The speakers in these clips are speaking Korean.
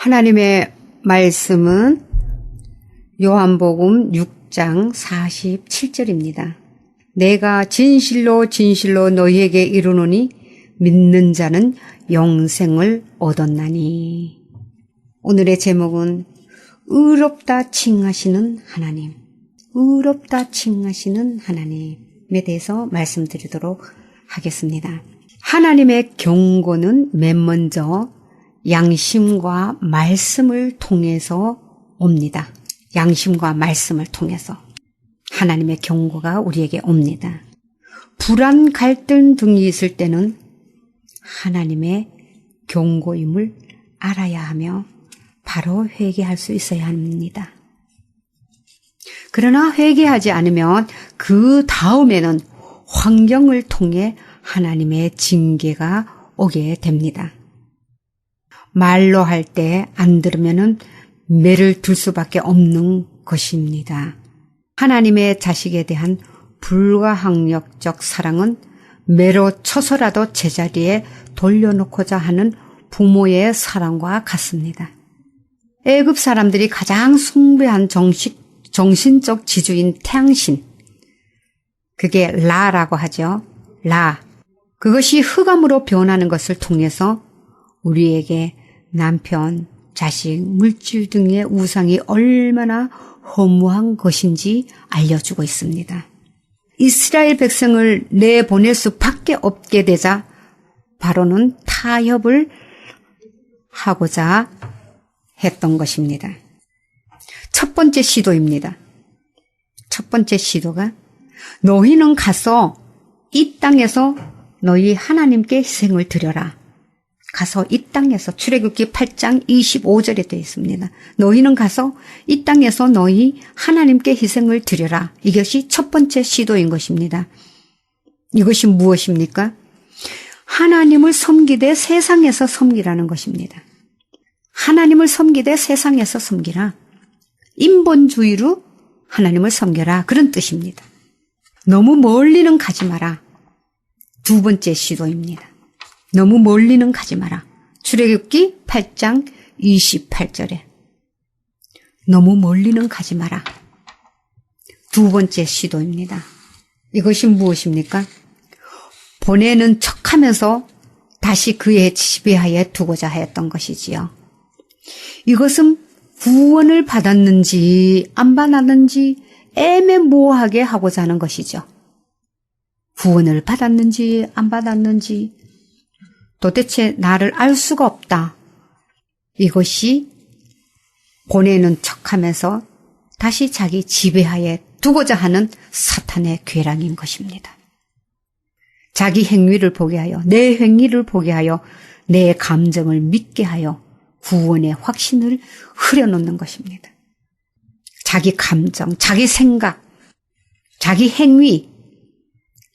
하나님의 말씀은 요한복음 6장 47절입니다. 내가 진실로 진실로 너희에게 이르노니 믿는 자는 영생을 얻었나니. 오늘의 제목은 의롭다 칭하시는 하나님, 의롭다 칭하시는 하나님에 대해서 말씀드리도록 하겠습니다. 하나님의 경고는 맨 먼저 양심과 말씀을 통해서 옵니다. 양심과 말씀을 통해서 하나님의 경고가 우리에게 옵니다. 불안, 갈등 등이 있을 때는 하나님의 경고임을 알아야 하며 바로 회개할 수 있어야 합니다. 그러나 회개하지 않으면 그 다음에는 환경을 통해 하나님의 징계가 오게 됩니다. 말로 할 때 안 들으면은 매를 들 수밖에 없는 것입니다. 하나님의 자식에 대한 불가항력적 사랑은 매로 쳐서라도 제자리에 돌려놓고자 하는 부모의 사랑과 같습니다. 애굽 사람들이 가장 숭배한 정신적 지주인 태양신, 그게 라라고 하죠. 라. 그것이 흑암으로 변하는 것을 통해서 우리에게 남편, 자식, 물질 등의 우상이 얼마나 허무한 것인지 알려주고 있습니다. 이스라엘 백성을 내보낼 수밖에 없게 되자 바로는 타협을 하고자 했던 것입니다. 첫 번째 시도입니다. 첫 번째 시도가 너희는 가서 이 땅에서 너희 하나님께 희생을 드려라. 가서 이 땅에서 출애굽기 8장 25절에 되어 있습니다. 너희는 가서 이 땅에서 너희 하나님께 희생을 드려라. 이것이 첫 번째 시도인 것입니다. 이것이 무엇입니까? 하나님을 섬기되 세상에서 섬기라는 것입니다. 하나님을 섬기되 세상에서 섬기라. 인본주의로 하나님을 섬겨라. 그런 뜻입니다. 너무 멀리는 가지 마라. 두 번째 시도입니다. 너무 멀리는 가지 마라. 출애굽기 8장 28절에 너무 멀리는 가지 마라. 두 번째 시도입니다. 이것이 무엇입니까? 보내는 척하면서 다시 그의 지배하에 두고자 하였던 것이지요. 이것은 구원을 받았는지 안 받았는지 애매모호하게 하고자 하는 것이죠. 구원을 받았는지 안 받았는지 도대체 나를 알 수가 없다. 이것이 보내는 척하면서 다시 자기 지배하에 두고자 하는 사탄의 괴랑인 것입니다. 자기 행위를 보게 하여, 내 행위를 보게 하여, 내 감정을 믿게 하여 구원의 확신을 흐려놓는 것입니다. 자기 감정, 자기 생각, 자기 행위,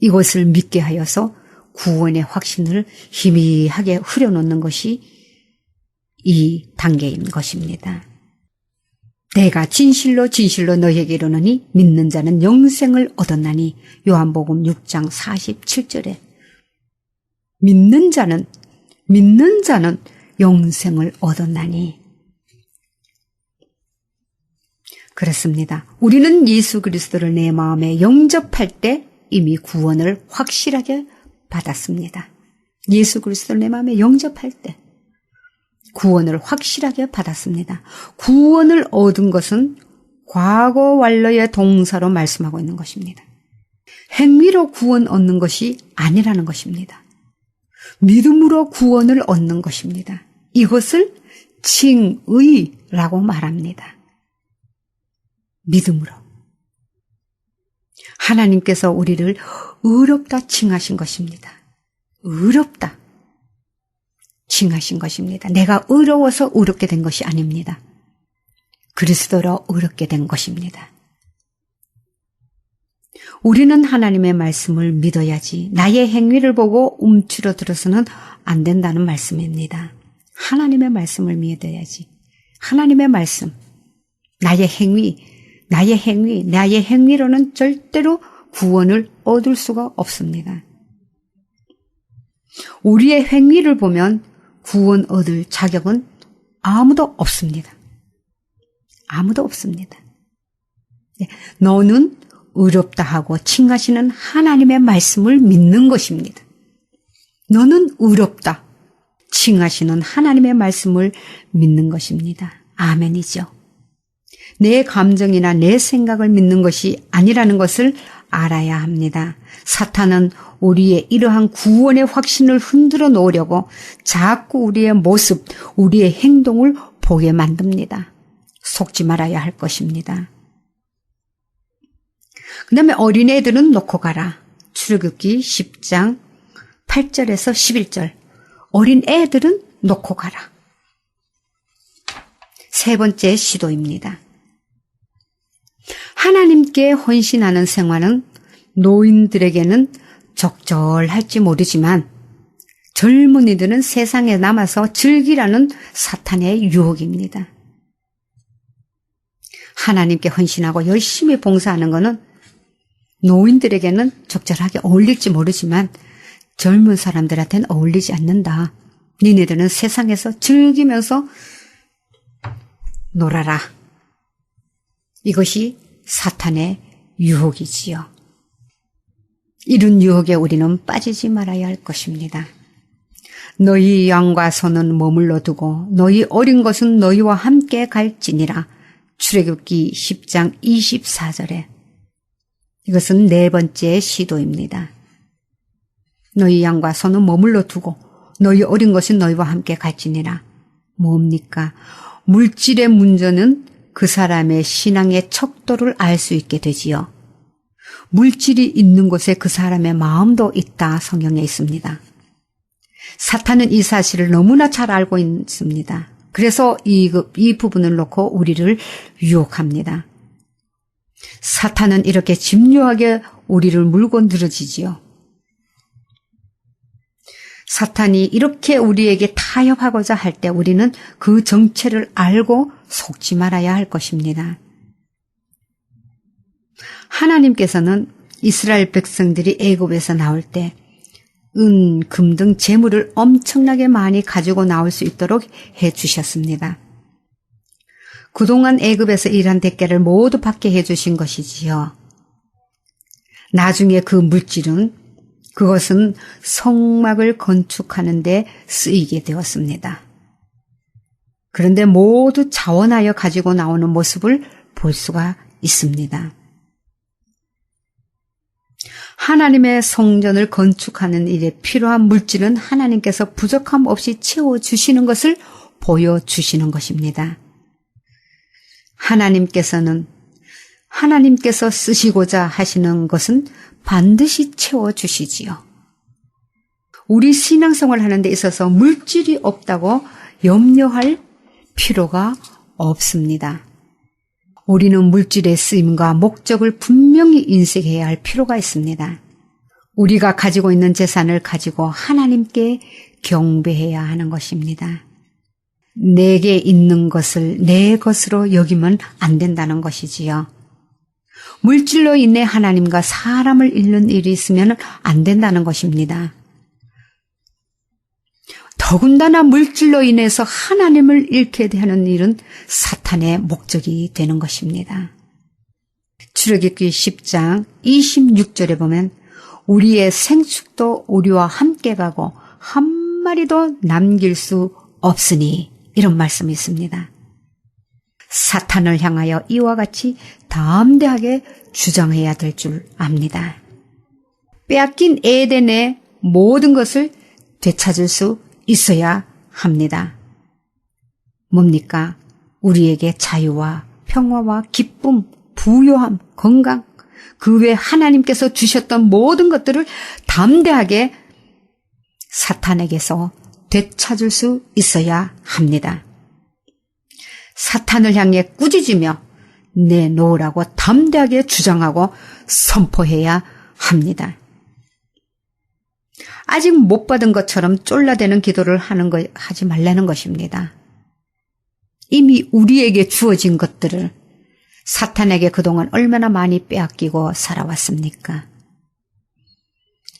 이것을 믿게 하여서 구원의 확신을 희미하게 흐려놓는 것이 이 단계인 것입니다. 내가 진실로 진실로 너희에게 이르노니 믿는 자는 영생을 얻었나니. 요한복음 6장 47절에 믿는 자는 영생을 얻었나니. 그렇습니다. 우리는 예수 그리스도를 내 마음에 영접할 때 이미 구원을 확실하게 받았습니다. 예수 그리스도를 내 마음에 영접할 때 구원을 확실하게 받았습니다. 구원을 얻은 것은 과거 완료의 동사로 말씀하고 있는 것입니다. 행위로 구원 얻는 것이 아니라는 것입니다. 믿음으로 구원을 얻는 것입니다. 이것을 칭의라고 말합니다. 믿음으로. 하나님께서 우리를 의롭다 칭하신 것입니다. 의롭다 칭하신 것입니다. 내가 의로워서 의롭게 된 것이 아닙니다. 그리스도로 의롭게 된 것입니다. 우리는 하나님의 말씀을 믿어야지 나의 행위를 보고 움츠러들어서는 안 된다는 말씀입니다. 하나님의 말씀을 믿어야지. 하나님의 말씀, 나의 행위로는 절대로 구원을 얻을 수가 없습니다. 우리의 행위를 보면 구원 얻을 자격은 아무도 없습니다. 아무도 없습니다. 너는 의롭다 하고 칭하시는 하나님의 말씀을 믿는 것입니다. 너는 의롭다 칭하시는 하나님의 말씀을 믿는 것입니다. 아멘이죠. 내 감정이나 내 생각을 믿는 것이 아니라는 것을 알아야 합니다. 사탄은 우리의 이러한 구원의 확신을 흔들어 놓으려고 자꾸 우리의 모습, 우리의 행동을 보게 만듭니다. 속지 말아야 할 것입니다. 그 다음에 어린애들은 놓고 가라. 출애굽기 10장 8절에서 11절. 어린애들은 놓고 가라. 세 번째 시도입니다. 하나님께 헌신하는 생활은 노인들에게는 적절할지 모르지만 젊은이들은 세상에 남아서 즐기라는 사탄의 유혹입니다. 하나님께 헌신하고 열심히 봉사하는 것은 노인들에게는 적절하게 어울릴지 모르지만 젊은 사람들한테는 어울리지 않는다. 니네들은 세상에서 즐기면서 놀아라. 이것이 사탄의 유혹이지요. 이런 유혹에 우리는 빠지지 말아야 할 것입니다. 너희 양과 소는 머물러 두고 너희 어린 것은 너희와 함께 갈지니라. 출애굽기 10장 24절에 이것은 네 번째 시도입니다. 너희 양과 소는 머물러 두고 너희 어린 것은 너희와 함께 갈지니라. 뭡니까? 물질의 문제는 그 사람의 신앙의 척도를 알 수 있게 되지요. 물질이 있는 곳에 그 사람의 마음도 있다 성경에 있습니다. 사탄은 이 사실을 너무나 잘 알고 있습니다. 그래서 이 부분을 놓고 우리를 유혹합니다. 사탄은 이렇게 집요하게 우리를 물고 늘어지지요. 사탄이 이렇게 우리에게 타협하고자 할 때 우리는 그 정체를 알고 속지 말아야 할 것입니다. 하나님께서는 이스라엘 백성들이 애굽에서 나올 때 은, 금 등 재물을 엄청나게 많이 가지고 나올 수 있도록 해 주셨습니다. 그동안 애굽에서 일한 대가를 모두 받게 해 주신 것이지요. 나중에 그 물질은 그것은 성막을 건축하는 데 쓰이게 되었습니다. 그런데 모두 자원하여 가지고 나오는 모습을 볼 수가 있습니다. 하나님의 성전을 건축하는 일에 필요한 물질은 하나님께서 부족함 없이 채워주시는 것을 보여주시는 것입니다. 하나님께서 쓰시고자 하시는 것은 반드시 채워주시지요. 우리 신앙생활 하는 데 있어서 물질이 없다고 염려할 필요가 없습니다. 우리는 물질의 쓰임과 목적을 분명히 인식해야 할 필요가 있습니다. 우리가 가지고 있는 재산을 가지고 하나님께 경배해야 하는 것입니다. 내게 있는 것을 내 것으로 여기면 안 된다는 것이지요. 물질로 인해 하나님과 사람을 잃는 일이 있으면 안 된다는 것입니다. 더군다나 물질로 인해서 하나님을 잃게 하는 일은 사탄의 목적이 되는 것입니다. 출애굽기 10장 26절에 보면 우리의 생축도 우리와 함께 가고 한 마리도 남길 수 없으니 이런 말씀이 있습니다. 사탄을 향하여 이와 같이 담대하게 주장해야 될 줄 압니다. 빼앗긴 에덴의 모든 것을 되찾을 수 있어야 합니다. 뭡니까? 우리에게 자유와 평화와 기쁨, 부요함, 건강, 그 외 하나님께서 주셨던 모든 것들을 담대하게 사탄에게서 되찾을 수 있어야 합니다. 사탄을 향해 꾸짖으며 내놓으라고 담대하게 주장하고 선포해야 합니다. 아직 못 받은 것처럼 쫄라대는 기도를 하지 말라는 것입니다. 이미 우리에게 주어진 것들을 사탄에게 그동안 얼마나 많이 빼앗기고 살아왔습니까?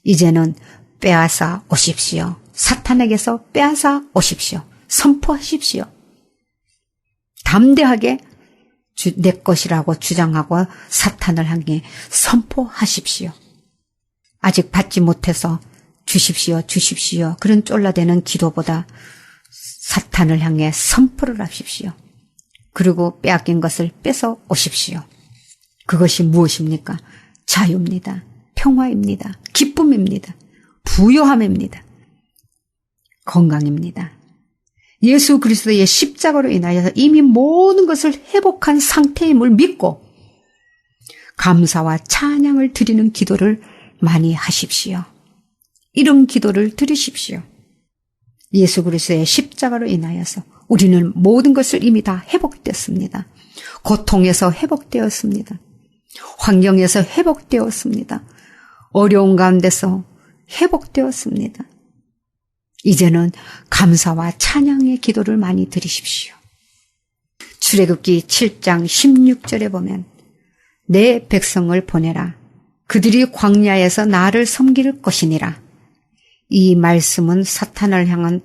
이제는 빼앗아 오십시오. 사탄에게서 빼앗아 오십시오. 선포하십시오. 담대하게 내 것이라고 주장하고 사탄을 향해 선포하십시오. 아직 받지 못해서 주십시오, 주십시오. 그런 쫄라대는 기도보다 사탄을 향해 선포를 하십시오. 그리고 빼앗긴 것을 뺏어 오십시오. 그것이 무엇입니까? 자유입니다. 평화입니다. 기쁨입니다. 부요함입니다. 건강입니다. 예수 그리스도의 십자가로 인하여서 이미 모든 것을 회복한 상태임을 믿고 감사와 찬양을 드리는 기도를 많이 하십시오. 이런 기도를 드리십시오. 예수 그리스도의 십자가로 인하여서 우리는 모든 것을 이미 다 회복되었습니다. 고통에서 회복되었습니다. 환경에서 회복되었습니다. 어려운 가운데서 회복되었습니다. 이제는 감사와 찬양의 기도를 많이 드리십시오. 출애굽기 7장 16절에 보면 내 백성을 보내라. 그들이 광야에서 나를 섬길 것이니라. 이 말씀은 사탄을 향한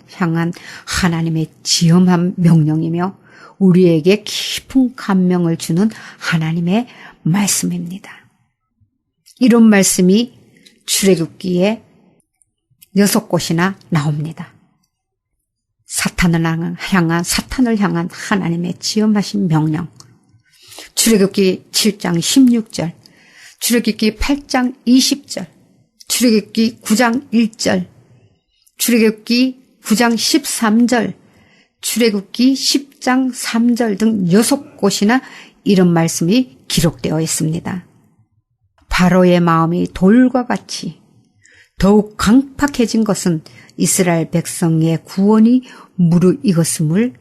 하나님의 지엄한 명령이며 우리에게 깊은 감명을 주는 하나님의 말씀입니다. 이런 말씀이 출애굽기에 6곳이나 나옵니다. 사탄을 향한 하나님의 지엄하신 명령. 출애굽기 7장 16절, 출애굽기 8장 20절, 출애굽기 9장 1절, 출애굽기 9장 13절, 출애굽기 10장 3절 등 6곳이나 이런 말씀이 기록되어 있습니다. 바로의 마음이 돌과 같이 더욱 강팍해진 것은 이스라엘 백성의 구원이 무르익었음을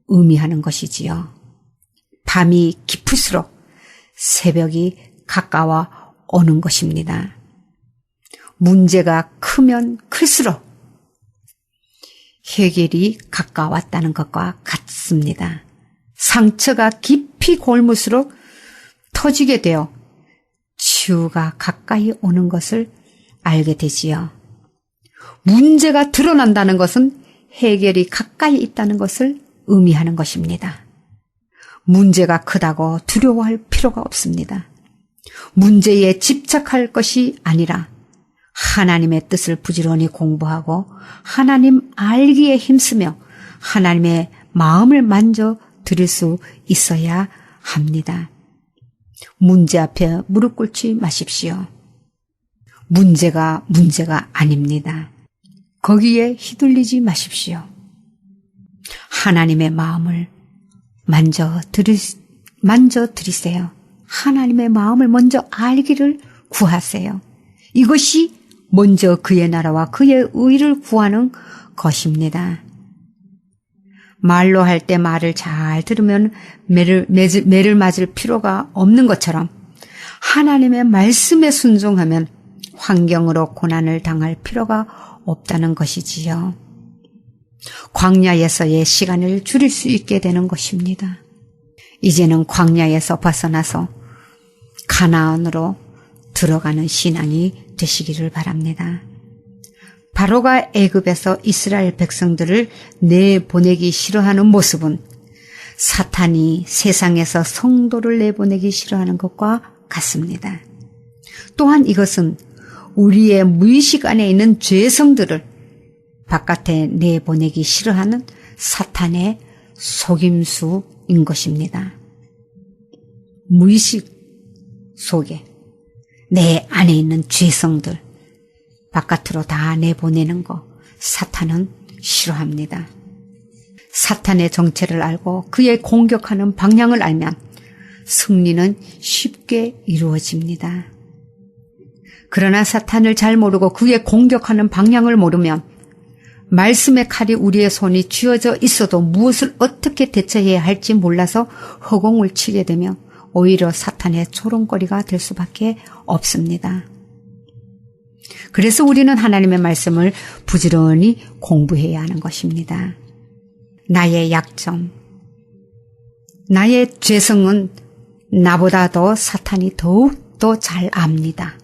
의미하는 것이지요. 밤이 깊을수록 새벽이 가까워 오는 것입니다. 문제가 크면 클수록 해결이 가까웠다는 것과 같습니다. 상처가 깊이 골물수록 터지게 되어 치유가 가까이 오는 것을 알게 되지요. 문제가 드러난다는 것은 해결이 가까이 있다는 것을 의미하는 것입니다. 문제가 크다고 두려워할 필요가 없습니다. 문제에 집착할 것이 아니라 하나님의 뜻을 부지런히 공부하고 하나님 알기에 힘쓰며 하나님의 마음을 만져 드릴 수 있어야 합니다. 문제 앞에 무릎 꿇지 마십시오. 문제가 아닙니다. 거기에 휘둘리지 마십시오. 하나님의 마음을 만져 드리세요. 하나님의 마음을 먼저 알기를 구하세요. 이것이 먼저 그의 나라와 그의 의를 구하는 것입니다. 말로 할 때 말을 잘 들으면 매를 맞을 필요가 없는 것처럼 하나님의 말씀에 순종하면 환경으로 고난을 당할 필요가 없다는 것이지요. 광야에서의 시간을 줄일 수 있게 되는 것입니다. 이제는 광야에서 벗어나서 가나안으로 들어가는 신앙이 되시기를 바랍니다. 바로가 애굽에서 이스라엘 백성들을 내보내기 싫어하는 모습은 사탄이 세상에서 성도를 내보내기 싫어하는 것과 같습니다. 또한 이것은 우리의 무의식 안에 있는 죄성들을 바깥에 내보내기 싫어하는 사탄의 속임수인 것입니다. 무의식 속에 내 안에 있는 죄성들 바깥으로 다 내보내는 거 사탄은 싫어합니다. 사탄의 정체를 알고 그의 공격하는 방향을 알면 승리는 쉽게 이루어집니다. 그러나 사탄을 잘 모르고 그의 공격하는 방향을 모르면 말씀의 칼이 우리의 손이 쥐어져 있어도 무엇을 어떻게 대처해야 할지 몰라서 허공을 치게 되며 오히려 사탄의 조롱거리가 될 수밖에 없습니다. 그래서 우리는 하나님의 말씀을 부지런히 공부해야 하는 것입니다. 나의 약점, 나의 죄성은 나보다도 사탄이 더욱더 잘 압니다.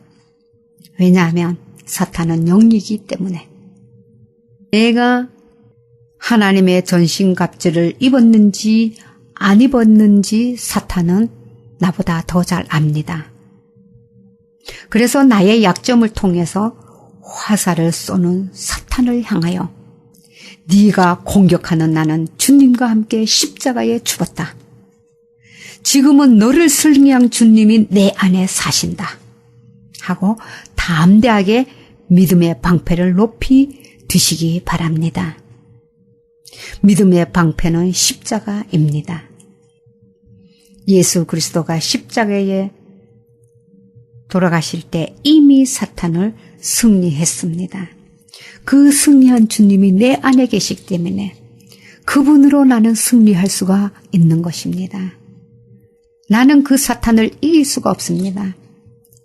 왜냐하면 사탄은 영이기 때문에 내가 하나님의 전신갑주를 입었는지 안 입었는지 사탄은 나보다 더 잘 압니다. 그래서 나의 약점을 통해서 화살을 쏘는 사탄을 향하여 네가 공격하는 나는 주님과 함께 십자가에 죽었다. 지금은 너를 승리한 주님이 내 안에 사신다. 하고 담대하게 믿음의 방패를 높이 드시기 바랍니다. 믿음의 방패는 십자가입니다. 예수 그리스도가 십자가에 돌아가실 때 이미 사탄을 승리했습니다. 그 승리한 주님이 내 안에 계시기 때문에 그분으로 나는 승리할 수가 있는 것입니다. 나는 그 사탄을 이길 수가 없습니다.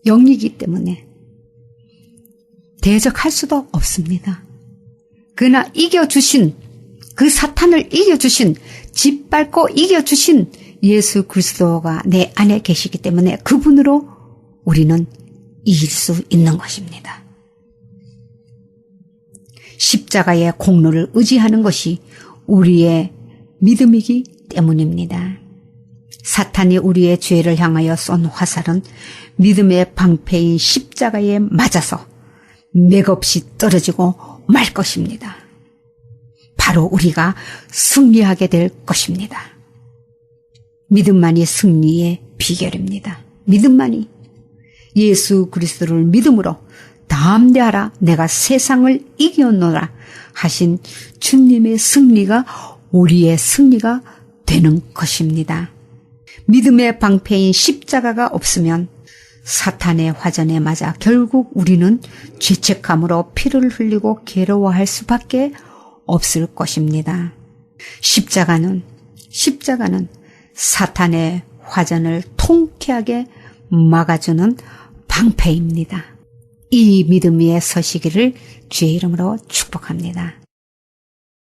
영이기 때문에 대적할 수도 없습니다. 그러나 이겨주신, 그 사탄을 이겨주신, 짓밟고 이겨주신 예수 그리스도가 내 안에 계시기 때문에 그분으로 우리는 이길 수 있는 것입니다. 십자가의 공로를 의지하는 것이 우리의 믿음이기 때문입니다. 사탄이 우리의 죄를 향하여 쏜 화살은 믿음의 방패인 십자가에 맞아서 맥없이 떨어지고 말 것입니다. 바로 우리가 승리하게 될 것입니다. 믿음만이 승리의 비결입니다. 믿음만이. 예수 그리스도를 믿음으로 담대하라 내가 세상을 이겨노라 하신 주님의 승리가 우리의 승리가 되는 것입니다. 믿음의 방패인 십자가가 없으면 사탄의 화전에 맞아 결국 우리는 죄책감으로 피를 흘리고 괴로워할 수밖에 없을 것입니다. 십자가는 사탄의 화전을 통쾌하게 막아주는 방패입니다. 이 믿음 위에 서시기를 주의 이름으로 축복합니다.